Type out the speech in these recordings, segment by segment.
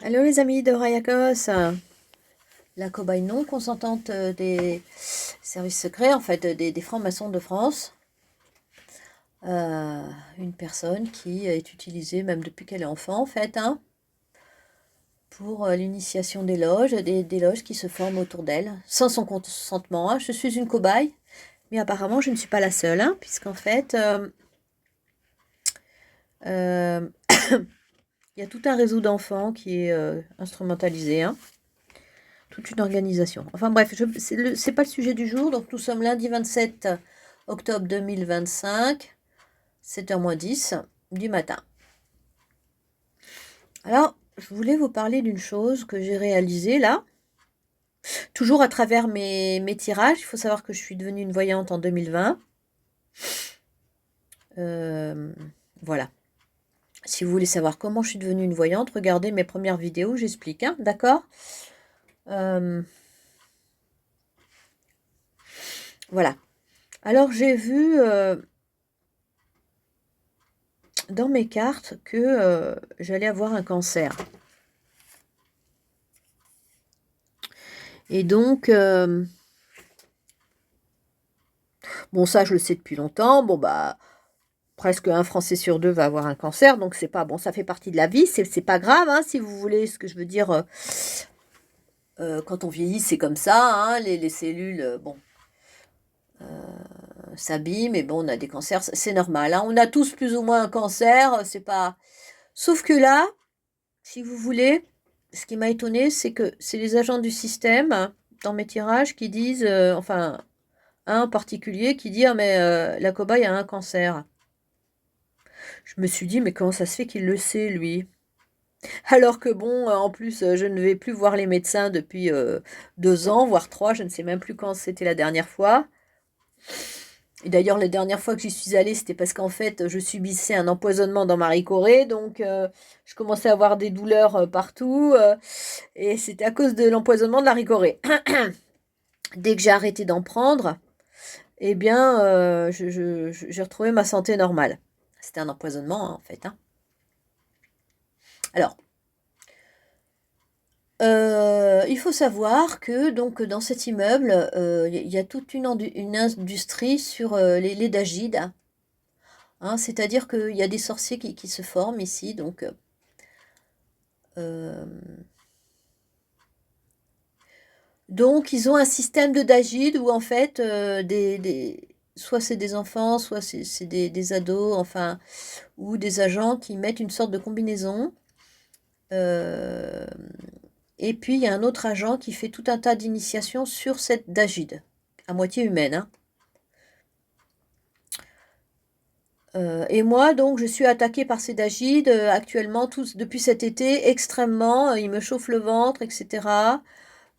Hello les amis de Rayakos, la cobaye non consentante des services secrets, en fait des francs-maçons de France. Une personne qui est utilisée même depuis qu'elle est enfant en fait, hein, pour l'initiation des loges, des loges qui se forment autour d'elle, sans son consentement, hein. Je suis une cobaye, mais apparemment je ne suis pas la seule, hein, puisqu'en fait euh, il y a tout un réseau d'enfants qui est instrumentalisé, hein. Toute une organisation. Enfin bref, c'est pas le sujet du jour. Donc nous sommes lundi 27 octobre 2025, 7h moins 10 du matin. Alors, je voulais vous parler d'une chose que j'ai réalisée là, toujours à travers mes tirages. Il faut savoir que je suis devenue une voyante en 2020. Voilà. Si vous voulez savoir comment je suis devenue une voyante, regardez mes premières vidéos, j'explique, hein, d'accord. Voilà. Alors j'ai vu dans mes cartes que j'allais avoir un cancer. Et donc, bon, ça, je le sais depuis longtemps. Bon, bah, presque un Français sur deux va avoir un cancer. Donc, c'est pas bon, ça fait partie de la vie. C'est pas grave, hein, si vous voulez ce que je veux dire. Quand on vieillit, c'est comme ça, hein, les cellules, bon, s'abîment. Et bon, on a des cancers, c'est normal, hein. On a tous plus ou moins un cancer. C'est pas. Sauf que là, si vous voulez, ce qui m'a étonné, c'est que c'est les agents du système, hein, dans mes tirages, qui disent, enfin, un en particulier qui dit: «Ah mais la cobaye a un cancer». Je me suis dit: «Mais comment ça se fait qu'il le sait lui?» Alors que bon, en plus, je ne vais plus voir les médecins depuis 2 ans, voire 3, je ne sais même plus quand c'était la dernière fois. Et d'ailleurs, la dernière fois que j'y suis allée, c'était parce qu'en fait, je subissais un empoisonnement dans Marie Corée, donc je commençais à avoir des douleurs partout, et c'était à cause de l'empoisonnement de la Corée. Dès que j'ai arrêté d'en prendre, eh bien, j'ai retrouvé ma santé normale. C'était un empoisonnement, hein, en fait, hein. Alors, il faut savoir que donc dans cet immeuble, il y a toute une industrie sur les dagides, hein. C'est-à-dire qu'il y a des sorciers qui se forment ici. Donc ils ont un système de dagides où en fait, soit c'est des enfants, soit c'est des ados, enfin, ou des agents qui mettent une sorte de combinaison. Euh, et puis il y a un autre agent qui fait tout un tas d'initiations sur cette dagide, à moitié humaine, hein. Et moi, donc, je suis attaquée par ces dagides actuellement, tous, depuis cet été, extrêmement. Ils me chauffent le ventre, etc.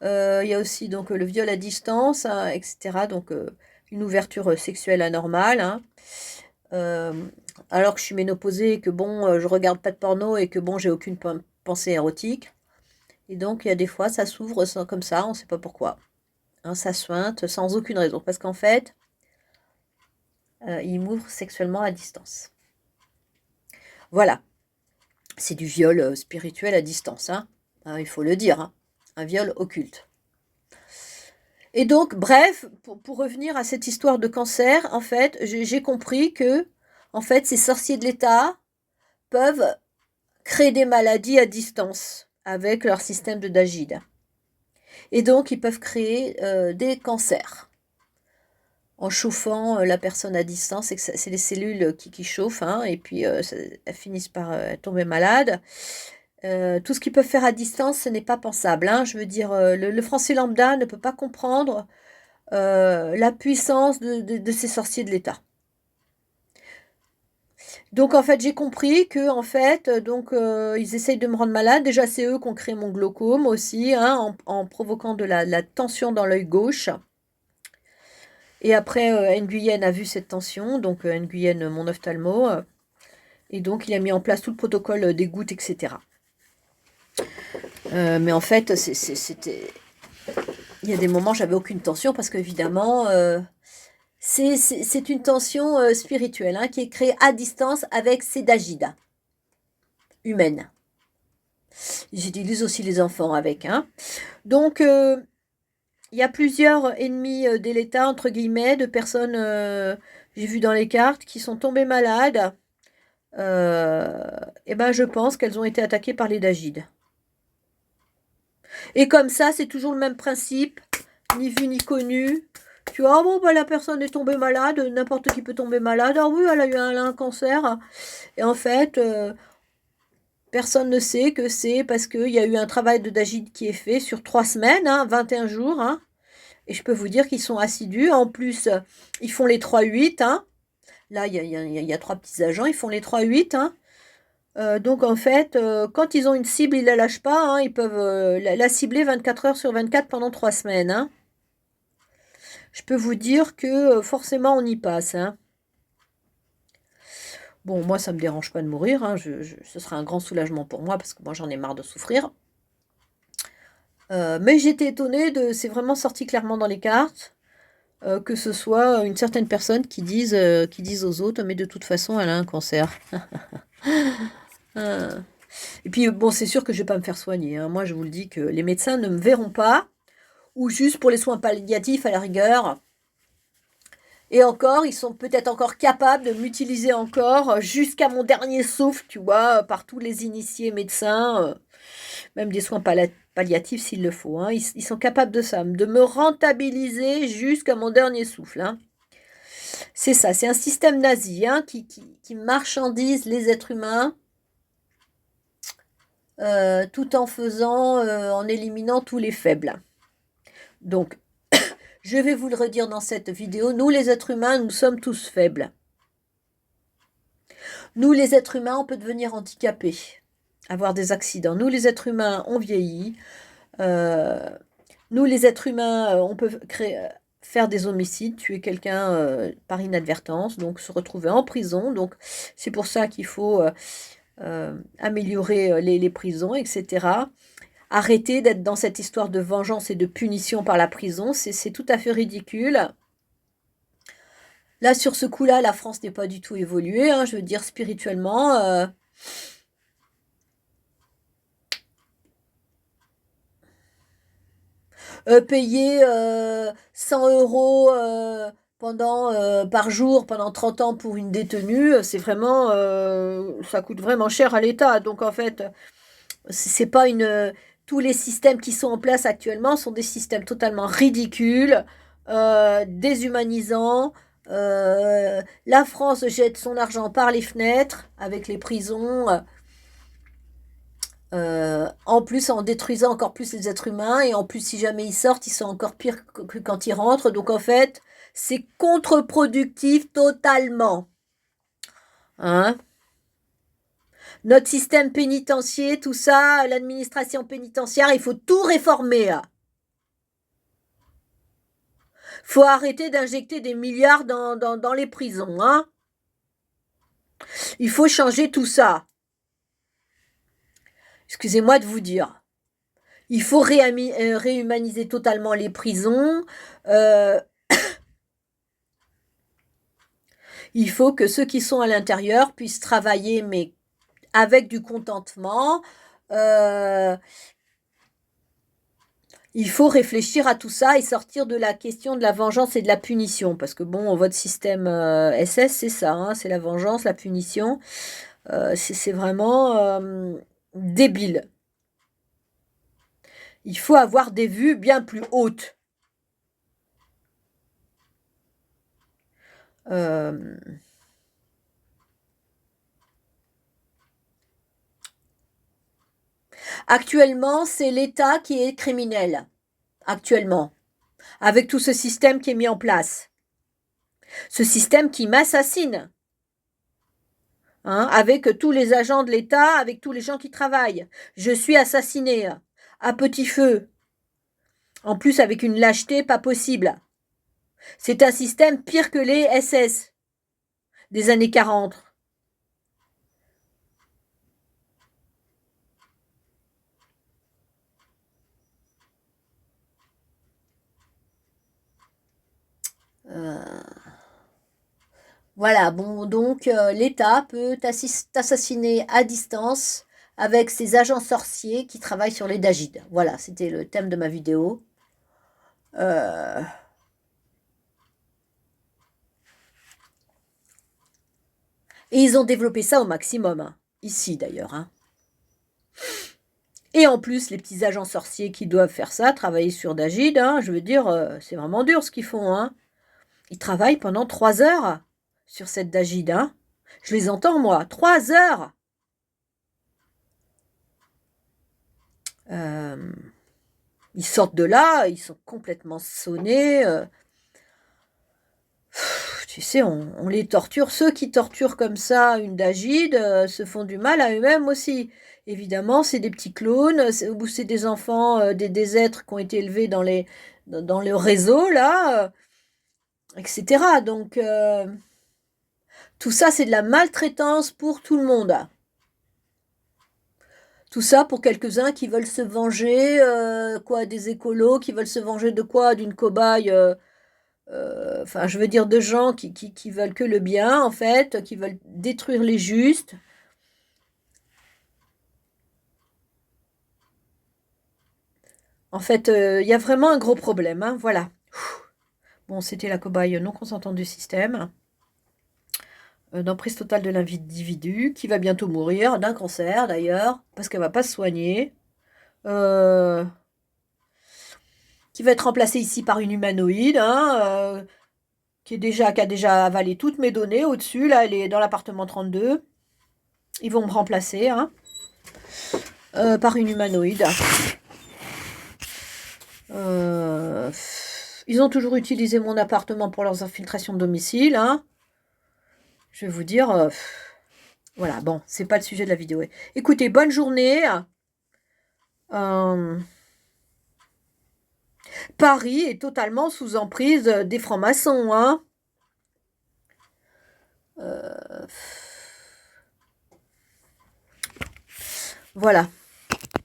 Il y a aussi donc le viol à distance, hein, etc. Donc, une ouverture sexuelle anormale, hein. Euh, alors que je suis ménopausée et que bon, je regarde pas de porno et que bon, j'ai aucune pensée érotique. Et donc, il y a des fois, ça s'ouvre comme ça, on ne sait pas pourquoi, hein, ça suinte sans aucune raison. Parce qu'en fait, il m'ouvre sexuellement à distance. Voilà, c'est du viol spirituel à distance, hein. Il faut le dire, hein. Un viol occulte. Et donc, bref, pour revenir à cette histoire de cancer, en fait, j'ai compris que, en fait, ces sorciers de l'État peuvent créer des maladies à distance avec leur système de Dagid. Et donc, ils peuvent créer des cancers en chauffant la personne à distance. C'est les cellules qui chauffent, hein, et puis elles finissent par tomber malades. Tout ce qu'ils peuvent faire à distance, ce n'est pas pensable, hein. Je veux dire, le français lambda ne peut pas comprendre la puissance de ces sorciers de l'État. Donc en fait, j'ai compris que en fait, donc ils essayent de me rendre malade. Déjà, c'est eux qui ont créé mon glaucome aussi, hein, en provoquant de la tension dans l'œil gauche. Et après, Nguyen a vu cette tension, donc Nguyen, mon ophtalmo, et donc il a mis en place tout le protocole des gouttes, etc. Mais en fait, c'était, il y a des moments, j'avais aucune tension parce qu'évidemment, c'est une tension spirituelle, hein, qui est créée à distance avec ces dagidas humaines. Ils utilisent aussi les enfants avec, hein. Donc, il y a plusieurs ennemis de l'État, entre guillemets, de personnes, j'ai vu dans les cartes, qui sont tombées malades. Et ben, je pense qu'elles ont été attaquées par les Dagides. Et comme ça, c'est toujours le même principe, ni vu ni connu. Tu vois, oh bon, bah, la personne est tombée malade, n'importe qui peut tomber malade. Ah oui, elle a un cancer. Et en fait, personne ne sait que c'est parce qu'il y a eu un travail de Dagide qui est fait sur 3 semaines, hein, 21 jours. Hein, et je peux vous dire qu'ils sont assidus. En plus, ils font les 3-8. Hein. Là, il y a 3 petits agents, ils font les 3-8. Hein. Donc en fait, quand ils ont une cible, ils ne la lâchent pas. Hein, ils peuvent la cibler 24 heures sur 24 pendant 3 semaines. Hein. Je peux vous dire que forcément on y passe. Hein. Bon, moi ça me dérange pas de mourir. Hein, ce sera un grand soulagement pour moi parce que moi j'en ai marre de souffrir. Mais j'étais étonnée c'est vraiment sorti clairement dans les cartes. Que ce soit une certaine personne qui disent aux autres, mais de toute façon elle a un cancer. Et puis bon, c'est sûr que je vais pas me faire soigner. Hein. Moi je vous le dis que les médecins ne me verront pas. Ou juste pour les soins palliatifs à la rigueur. Et encore, ils sont peut-être encore capables de m'utiliser encore jusqu'à mon dernier souffle, tu vois, par tous les initiés médecins, même des soins palliatifs s'il le faut. Hein. Ils sont capables de ça, de me rentabiliser jusqu'à mon dernier souffle. Hein. C'est ça, c'est un système nazi hein, qui marchandise les êtres humains tout en en éliminant tous les faibles. Donc, je vais vous le redire dans cette vidéo, nous les êtres humains, nous sommes tous faibles. Nous les êtres humains, on peut devenir handicapés, avoir des accidents. Nous les êtres humains, on vieillit. Nous les êtres humains, on peut faire des homicides, tuer quelqu'un par inadvertance, donc se retrouver en prison. Donc c'est pour ça qu'il faut améliorer les prisons, etc. Arrêter d'être dans cette histoire de vengeance et de punition par la prison, c'est tout à fait ridicule. Là, sur ce coup-là, la France n'est pas du tout évoluée, hein, je veux dire spirituellement. Payer 100 euros par jour pendant 30 ans pour une détenue, c'est vraiment, ça coûte vraiment cher à l'État. Donc en fait, c'est pas tous les systèmes qui sont en place actuellement sont des systèmes totalement ridicules, déshumanisants. La France jette son argent par les fenêtres avec les prisons. En plus, en détruisant encore plus les êtres humains, et en plus, si jamais ils sortent, ils sont encore pires que quand ils rentrent. Donc, en fait, c'est contre-productif totalement. Hein? Notre système pénitentiaire, tout ça, l'administration pénitentiaire, il faut tout réformer. Là. Faut arrêter d'injecter des milliards dans les prisons. Hein? Il faut changer tout ça. Excusez-moi de vous dire. Il faut réhumaniser totalement les prisons. Il faut que ceux qui sont à l'intérieur puissent travailler, mais avec du contentement. Il faut réfléchir à tout ça et sortir de la question de la vengeance et de la punition. Parce que bon, votre système SS, c'est ça, hein, c'est la vengeance, la punition. C'est vraiment débile. Il faut avoir des vues bien plus hautes. Actuellement, c'est l'État qui est criminel. Actuellement. Avec tout ce système qui est mis en place. Ce système qui m'assassine. Hein, avec tous les agents de l'État, avec tous les gens qui travaillent. Je suis assassinée à petit feu. En plus, avec une lâcheté pas possible. C'est un système pire que les SS des années 40. Voilà, bon, donc l'État peut t'assassiner à distance avec ces agents sorciers qui travaillent sur les dagides. Voilà, c'était le thème de ma vidéo. Et ils ont développé ça au maximum, hein. Ici d'ailleurs, hein. Et en plus, les petits agents sorciers qui doivent faire ça, travailler sur Dagid, hein, je veux dire, c'est vraiment dur ce qu'ils font, hein. Ils travaillent pendant 3 heures sur cette Dagid, hein. Je les entends, moi, 3 heures. Ils sortent de là, ils sont complètement sonnés. Tu sais, on les torture. Ceux qui torturent comme ça une Dagid se font du mal à eux-mêmes aussi. Évidemment, c'est des petits clones, ou c'est des enfants, des êtres qui ont été élevés dans le réseau, là, etc. Donc, tout ça, c'est de la maltraitance pour tout le monde. Tout ça pour quelques-uns qui veulent se venger, quoi, des écolos, qui veulent se venger de quoi? D'une cobaye, enfin, je veux dire de gens qui veulent que le bien, en fait, qui veulent détruire les justes. En fait, il y a vraiment un gros problème, hein, voilà. Bon, c'était la cobaye non consentante du système, d'emprise totale de l'individu, qui va bientôt mourir d'un cancer, d'ailleurs, parce qu'elle va pas se soigner. Qui va être remplacée ici par une humanoïde, hein, qui a déjà avalé toutes mes données au-dessus. Là, elle est dans l'appartement 32. Ils vont me remplacer, hein, par une humanoïde. Ils ont toujours utilisé mon appartement pour leurs infiltrations de domicile, hein. Je vais vous dire, voilà, bon, c'est pas le sujet de la vidéo. Écoutez, bonne journée. Paris est totalement sous emprise des francs-maçons, hein. Voilà.